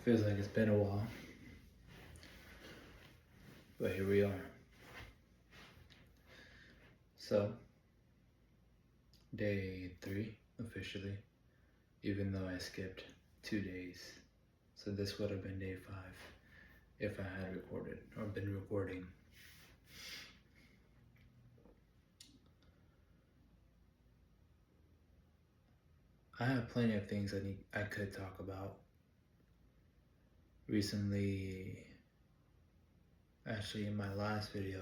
Feels like it's been a while, but here we are. So, day 3 officially, even though I skipped 2 days. So this would have been day 5 if I had recorded or been recording. I have plenty of things I could talk about. Recently, actually in my last video,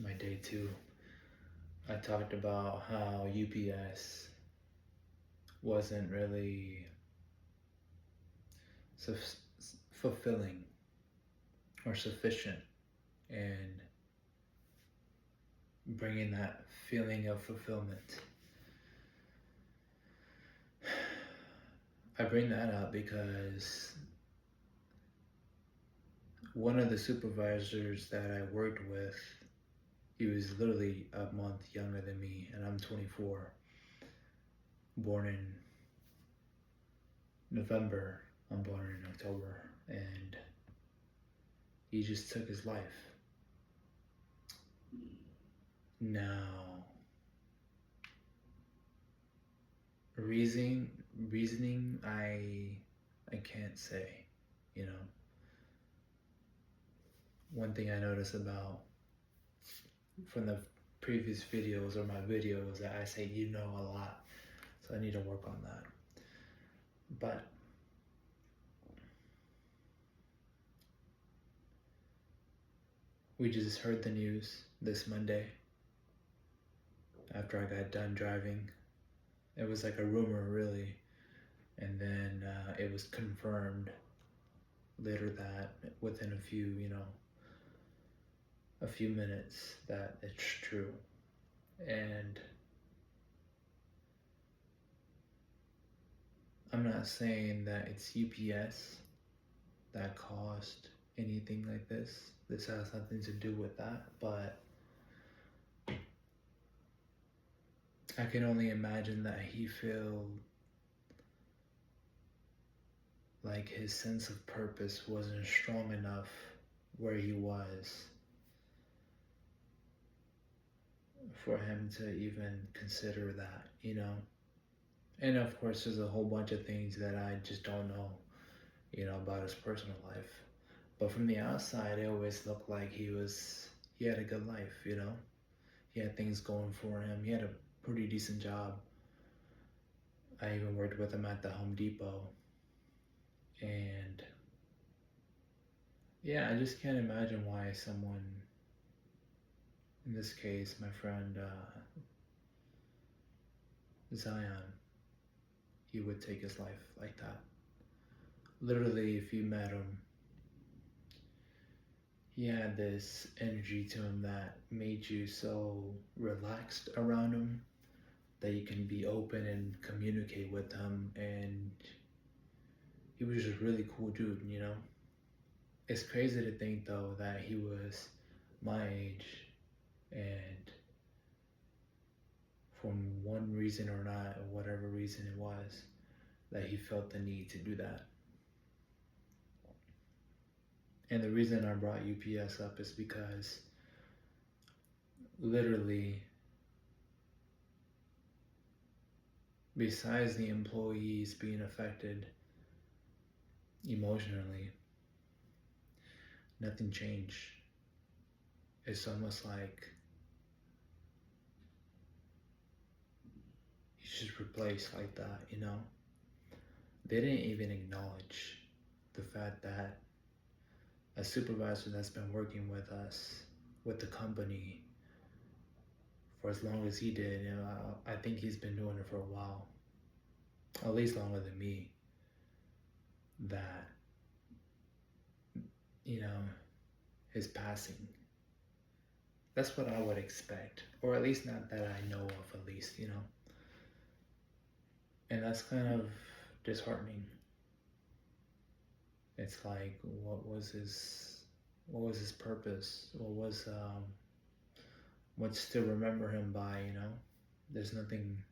my day 2, I talked about how UPS wasn't really fulfilling or sufficient in bringing that feeling of fulfillment. I bring that up because one of the supervisors that I worked with, he was literally a month younger than me, and I'm 24, born in November. I'm born in October, and he just took his life. Now, reasoning, I can't say, you know. One thing I noticed about from the previous videos or my videos that I say you know a lot, so I need to work on that. But we just heard the news this Monday after I got done driving. It was like a rumor, really, and then it was confirmed later that within a few minutes that it's true. And I'm not saying that it's UPS that caused anything like this. This has nothing to do with that, but I can only imagine that he felt like his sense of purpose wasn't strong enough where he was for him to even consider that, you know? And of course, there's a whole bunch of things that I just don't know, about his personal life. But from the outside, it always looked like he had a good life, He had things going for him. He had a pretty decent job. I even worked with him at the Home Depot. And yeah, I just can't imagine why someone, in this case, my friend Zion, he would take his life like that. Literally, if you met him, he had this energy to him that made you so relaxed around him that you can be open and communicate with him, and he was just a really cool dude, It's crazy to think though that he was my age, and for one reason or not, or whatever reason it was, that he felt the need to do that. And the reason I brought UPS up is because literally, besides the employees being affected emotionally, nothing changed. It's almost like he's just replaced like that, They didn't even acknowledge the fact that a supervisor that's been working with us, with the company, for as long as he did, I think he's been doing it for a while, at least longer than me, that, his passing. That's what I would expect, or at least not that I know of, at least, And that's kind of disheartening. It's like, what was his purpose? What's to remember him by, There's nothing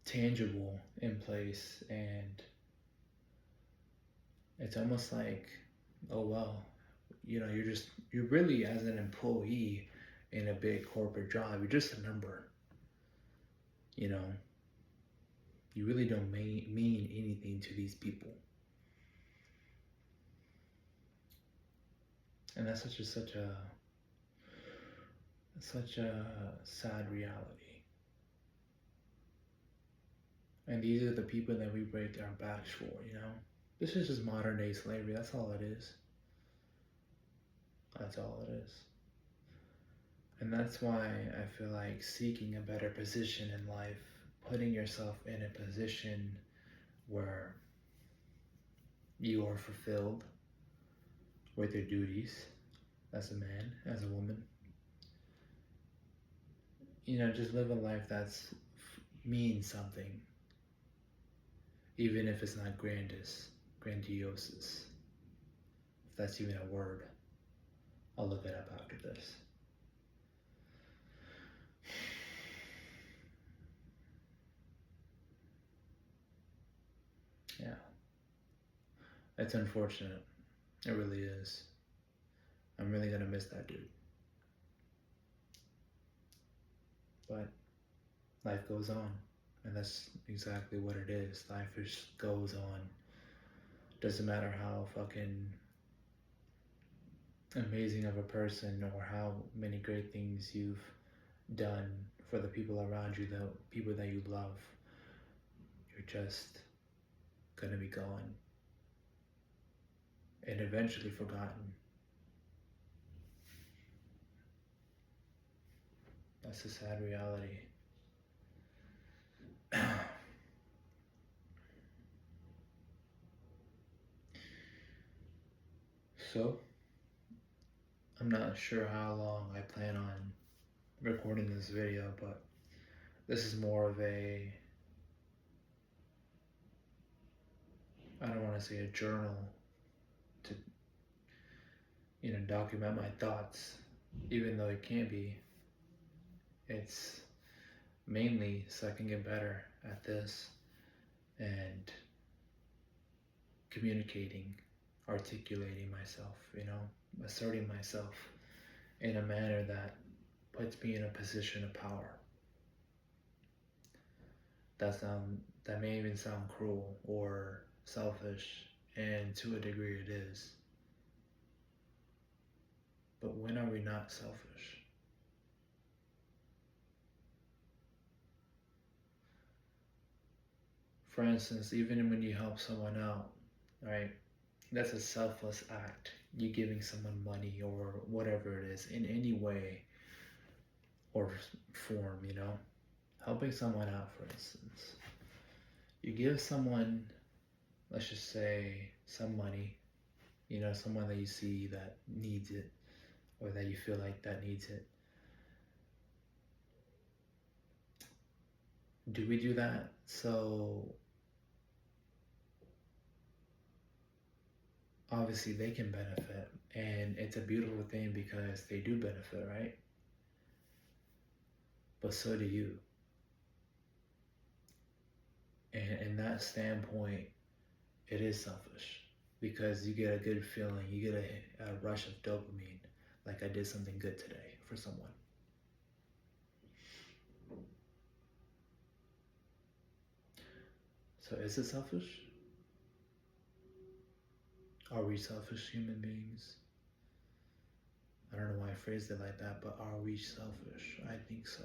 tangible in place, and It's almost like, oh well, you're really, as an employee in a big corporate job, you're just a number. You know, you really don't mean anything to these people, and that's such a sad reality. And these are the people that we break our backs for. This is just modern day slavery. That's all it is. That's all it is. And that's why I feel like seeking a better position in life, putting yourself in a position where you are fulfilled with your duties as a man, as a woman. Just live a life that's means something, even if it's not grandiose. If that's even a word, I'll look it up after this. Yeah, it's unfortunate. It really is. I'm really gonna miss that dude. But life goes on, and that's exactly what it is. Life just goes on. Doesn't matter how fucking amazing of a person or how many great things you've done for the people around you, the people that you love. You're just gonna be gone and eventually forgotten. That's a sad reality. So, I'm not sure how long I plan on recording this video, but this is more of I don't want to say a journal to, document my thoughts, even though it can be. It's mainly so I can get better at this and communicating, articulating myself, asserting myself in a manner that puts me in a position of power. That may even sound cruel or selfish, and to a degree it is. But when are we not selfish? For instance, even when you help someone out, right? That's a selfless act. You giving someone money or whatever it is in any way or form, helping someone out, for instance. You give someone, let's just say, some money, someone that you see that needs it or that you feel like that needs it. Do we do that so obviously they can benefit? And it's a beautiful thing because they do benefit, right? But so do you. And in that standpoint, it is selfish because you get a good feeling, you get a rush of dopamine, like I did something good today for someone. So is it selfish? Are we selfish human beings? I don't know why I phrased it like that, but are we selfish? I think so.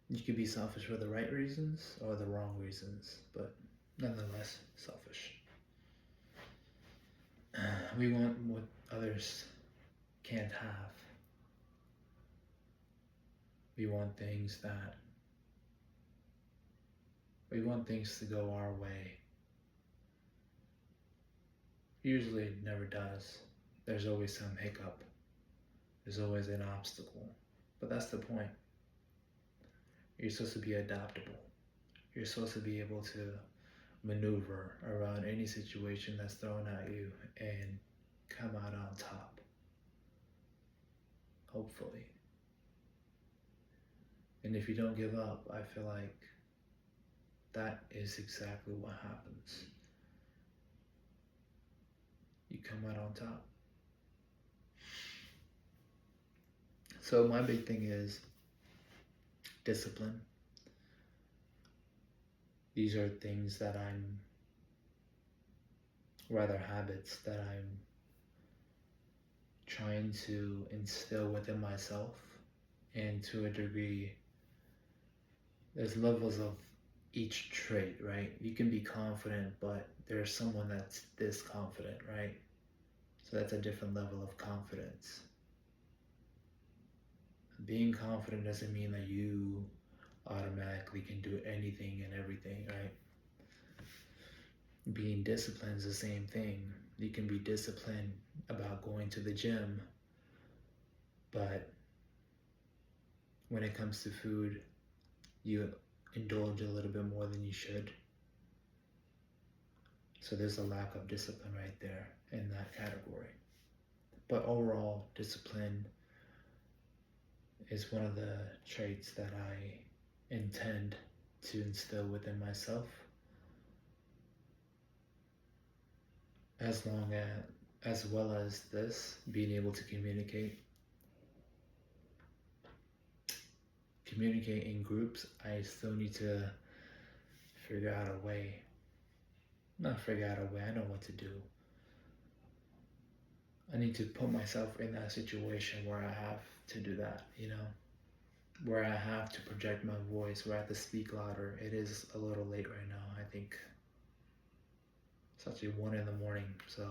You could be selfish for the right reasons or the wrong reasons, but nonetheless, selfish. We want what others can't have. We want things to go our way. Usually it never does. There's always some hiccup. There's always an obstacle. But that's the point. You're supposed to be adaptable. You're supposed to be able to maneuver around any situation that's thrown at you and come out on top. Hopefully. And if you don't give up, I feel like that is exactly what happens. come out on top. So my big thing is discipline. These are things that I'm, rather habits that I'm trying to instill within myself. And to a degree, there's levels of each trait, right? You can be confident, but there's someone that's this confident, right? So that's a different level of confidence. Being confident doesn't mean that you automatically can do anything and everything, right? Being disciplined is the same thing. You can be disciplined about going to the gym, but when it comes to food, you indulge a little bit more than you should. So there's a lack of discipline right there in that category. But overall, discipline is one of the traits that I intend to instill within myself, as well as this being able to communicate in groups. I still need to figure out a way, not figure out a way, I know what to do. I need to put myself in that situation where I have to do that, where I have to project my voice, where I have to speak louder. It is a little late right now. I think it's actually 1 in the morning, so,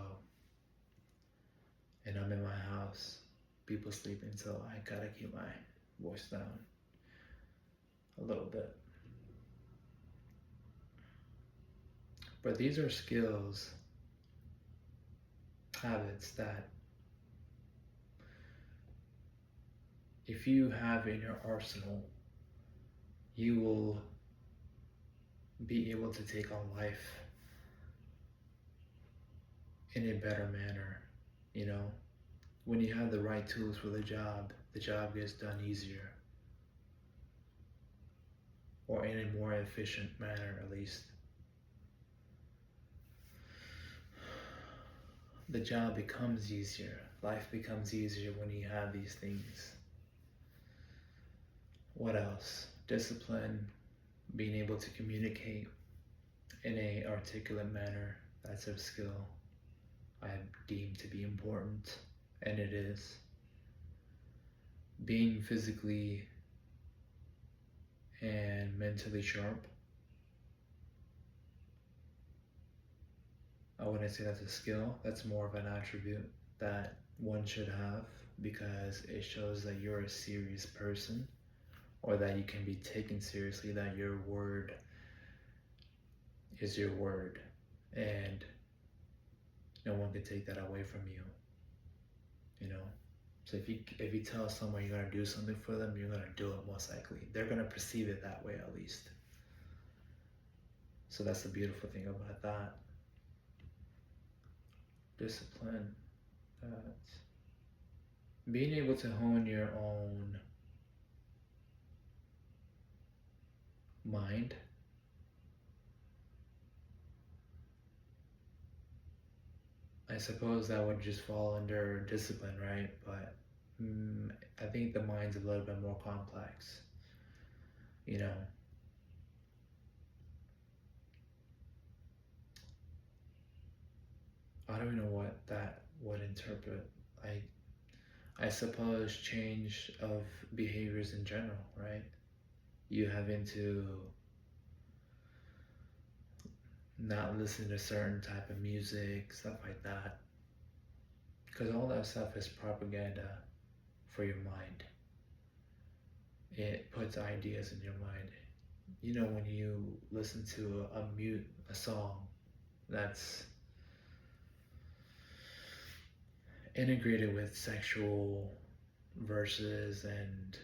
and I'm in my house, people sleeping, so I gotta keep my voice down a little bit. But these are skills, habits that if you have in your arsenal, you will be able to take on life in a better manner. When you have the right tools for the job gets done easier, or in a more efficient manner at least. The job becomes easier, life becomes easier when you have these things. What else? Discipline, being able to communicate in a articulate manner, that's a skill I deem to be important, and it is. Being physically and mentally sharp, I wouldn't say that's a skill, that's more of an attribute that one should have, because it shows that you're a serious person, or that you can be taken seriously, that your word is your word, and no one can take that away from you. So if you tell someone you're gonna do something for them, you're gonna do it most likely. They're gonna perceive it that way at least. So that's the beautiful thing about that. Discipline. Being able to hone your own mind. I suppose that would just fall under discipline, right? But I think the mind's a little bit more complex. I don't know what that would interpret. I suppose change of behaviors in general, right? You having to not listen to certain type of music, stuff like that. Because all that stuff is propaganda for your mind. It puts ideas in your mind. When you listen to a song that's integrated with sexual verses and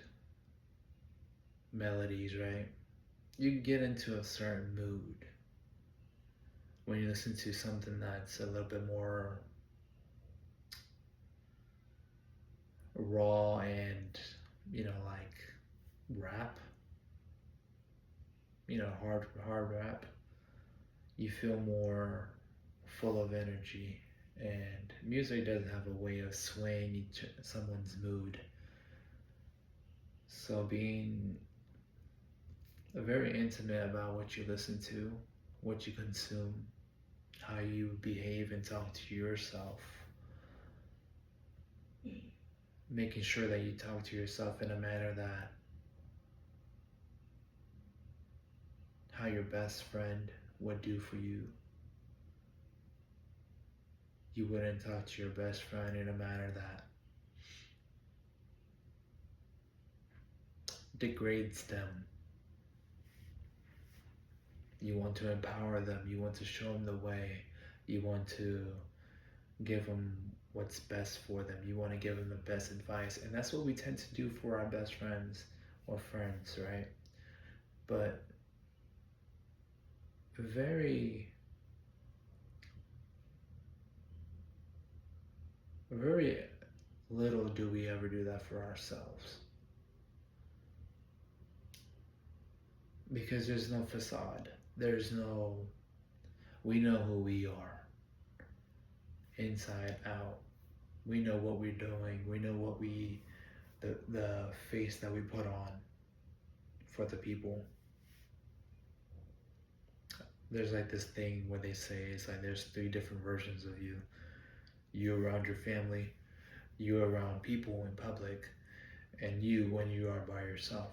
melodies, right? You get into a certain mood when you listen to something that's a little bit more raw and, like rap, hard rap. You feel more full of energy. And music does have a way of swaying someone's mood. So being very intimate about what you listen to, what you consume, how you behave and talk to yourself, making sure that you talk to yourself in a manner that how your best friend would do for you. You wouldn't talk to your best friend in a manner that degrades them. You want to empower them. You want to show them the way. You want to give them what's best for them. You want to give them the best advice. And that's what we tend to do for our best friends or friends, right? But very, very little do we ever do that for ourselves. Because there's no facade. There's no, we know who we are inside out. We know what we're doing. We know what the face that we put on for the people. There's like this thing where they say it's like there's three different versions of you. You around your family, you around people in public, and you when you are by yourself.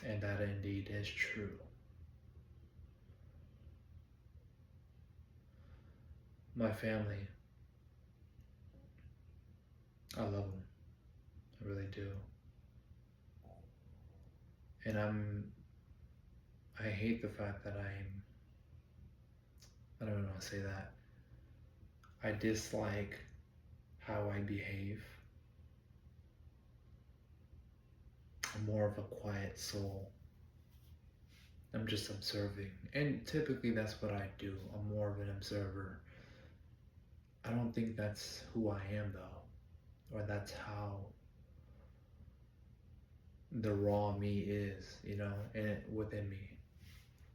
And that indeed is true. My family, I love them. I really do. And I hate the fact that I don't even want to say that. I dislike how I behave. I'm more of a quiet soul. I'm just observing. And typically that's what I do. I'm more of an observer. I don't think that's who I am though. Or that's how the raw me is, and within me.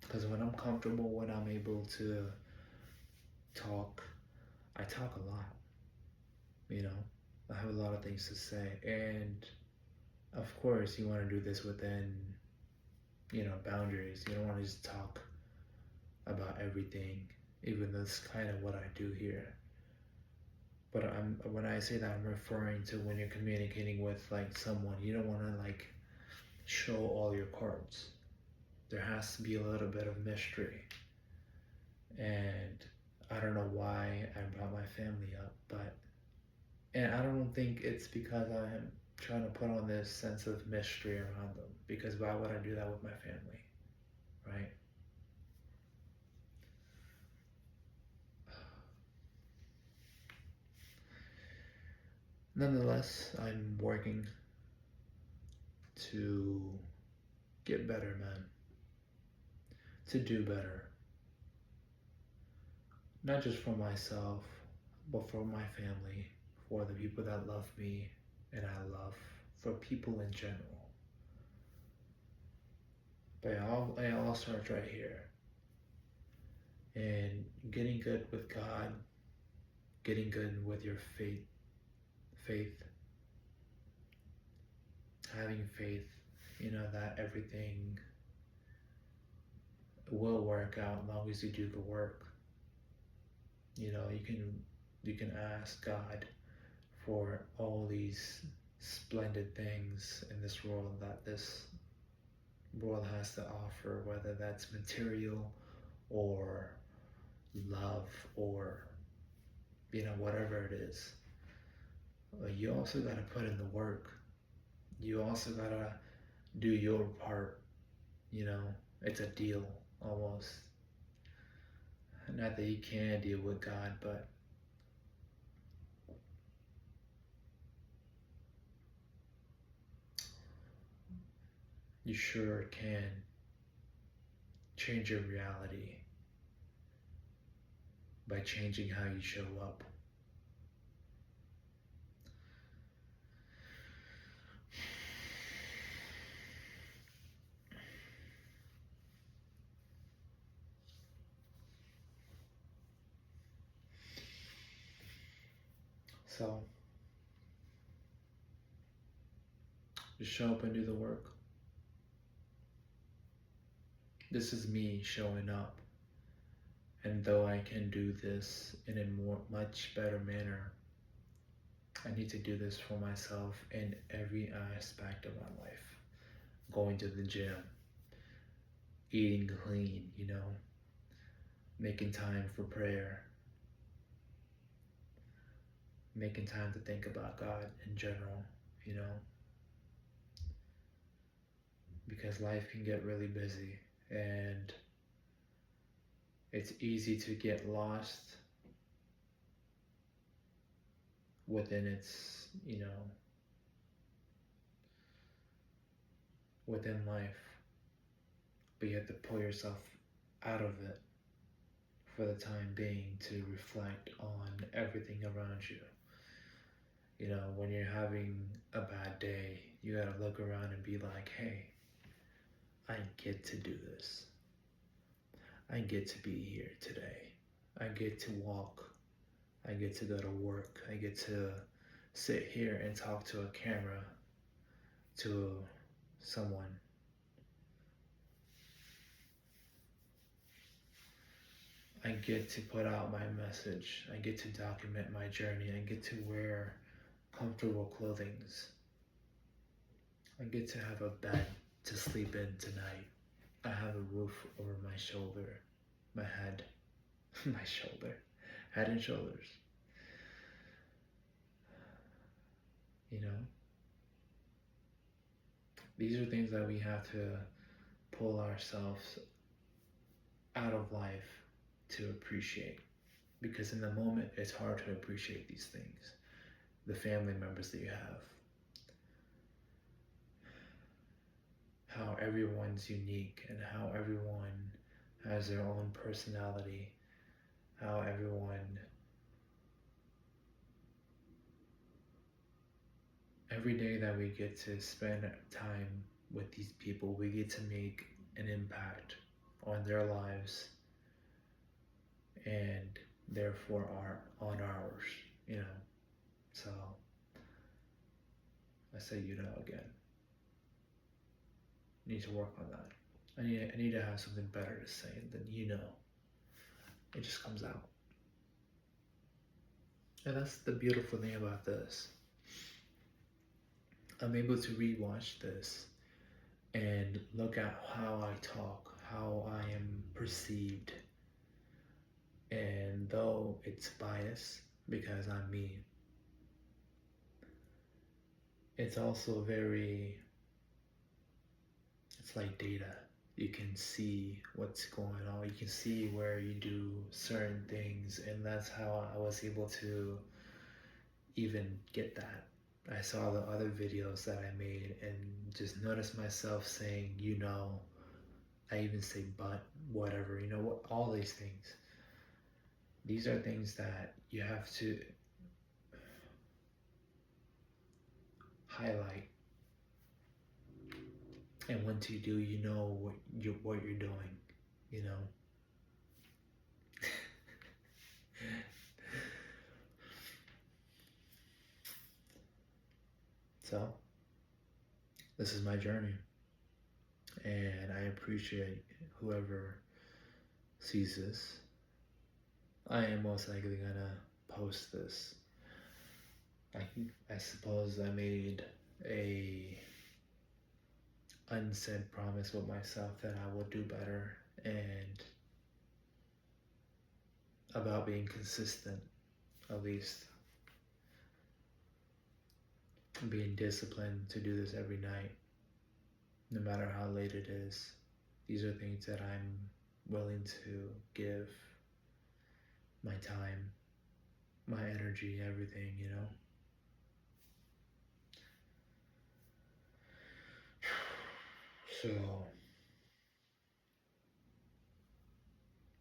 Because when I'm comfortable, when I'm able to talk, I talk a lot, you know. I have a lot of things to say. And of course, you want to do this within, boundaries. You don't want to just talk about everything, even though it's kind of what I do here. But when I say that, I'm referring to when you're communicating with like someone, you don't want to like show all your cards. There has to be a little bit of mystery. And I don't know why I brought my family up, and I don't think it's because I am trying to put on this sense of mystery around them, because why would I do that with my family, right? Nonetheless, I'm working to get better, man. To do better. Not just for myself, but for my family, for the people that love me and I love, for people in general. But it all starts right here. And getting good with God, getting good with your faith, having faith, that everything will work out as long as you do the work. You can ask God for all these splendid things in this world that this world has to offer, whether that's material or love or whatever it is. But you also got to put in the work. You also got to do your part. It's a deal almost. Not that you can deal with God, but you sure can change your reality by changing how you show up. So just show up and do the work. This is me showing up. And though I can do this in a much better manner, I need to do this for myself in every aspect of my life. Going to the gym, eating clean, making time for prayer, making time to think about God in general, you know, because life can get really busy and it's easy to get lost within its, within life, but you have to pull yourself out of it for the time being to reflect on everything around you. When you're having a bad day, you gotta look around and be like, hey, I get to do this. I get to be here today. I get to walk. I get to go to work. I get to sit here and talk to a camera, to someone. I get to put out my message. I get to document my journey. I get to wear comfortable clothings. I get to have a bed to sleep in tonight. I have a roof over my shoulder, my head, my shoulder, head and shoulders. These are things that we have to pull ourselves out of life to appreciate. Because in the moment, it's hard to appreciate these things. The family members that you have, how everyone's unique and how everyone has their own personality, how every day that we get to spend time with these people, we get to make an impact on their lives and therefore on ours, So I say again. Need to work on that. I need to have something better to say than It just comes out. And that's the beautiful thing about this. I'm able to rewatch this and look at how I talk, how I am perceived. And though it's biased because I'm me, it's also it's like data. You can see what's going on. You can see where you do certain things, and that's how I was able to even get that. I saw the other videos that I made and just noticed myself saying, I even say but, whatever, all these things. These are things that you have to highlight. And once you do, what you're doing, So, this is my journey. And I appreciate whoever sees this. I am most likely gonna post this. I suppose I made a unsaid promise with myself that I will do better and about being consistent, at least being disciplined to do this every night, no matter how late it is. These are things that I'm willing to give my time, my energy, everything, So,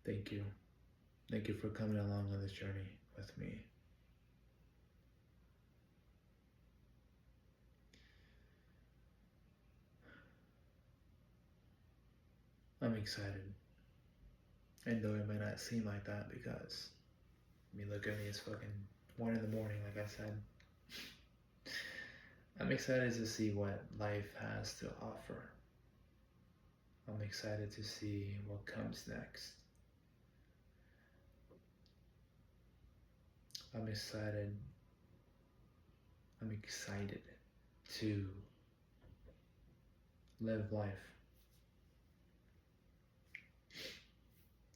thank you. Thank you for coming along on this journey with me. I'm excited. And though it might not seem like that because, look at me, it's fucking 1 in the morning, like I said. I'm excited to see what life has to offer. I'm excited to see what comes next. I'm excited. I'm excited to live life.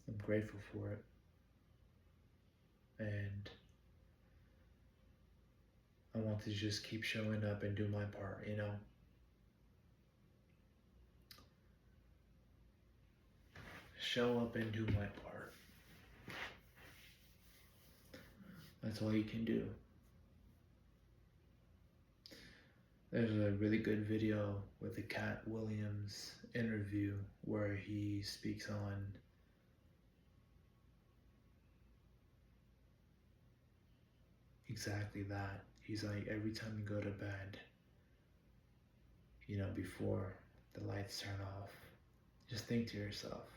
I'm grateful for it. And I want to just keep showing up and do my part, you know? Show up and do my part. That's all you can do. There's a really good video with the Cat Williams interview where he speaks on exactly that. He's like, every time you go to bed, you know, before the lights turn off, just think to yourself,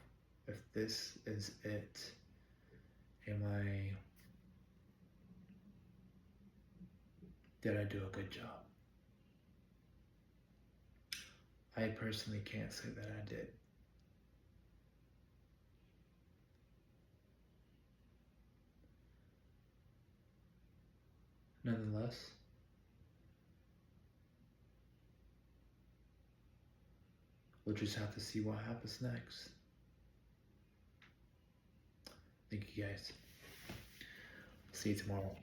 if this is it, did I do a good job? I personally can't say that I did. Nonetheless, we'll just have to see what happens next. Thank you guys. See you tomorrow.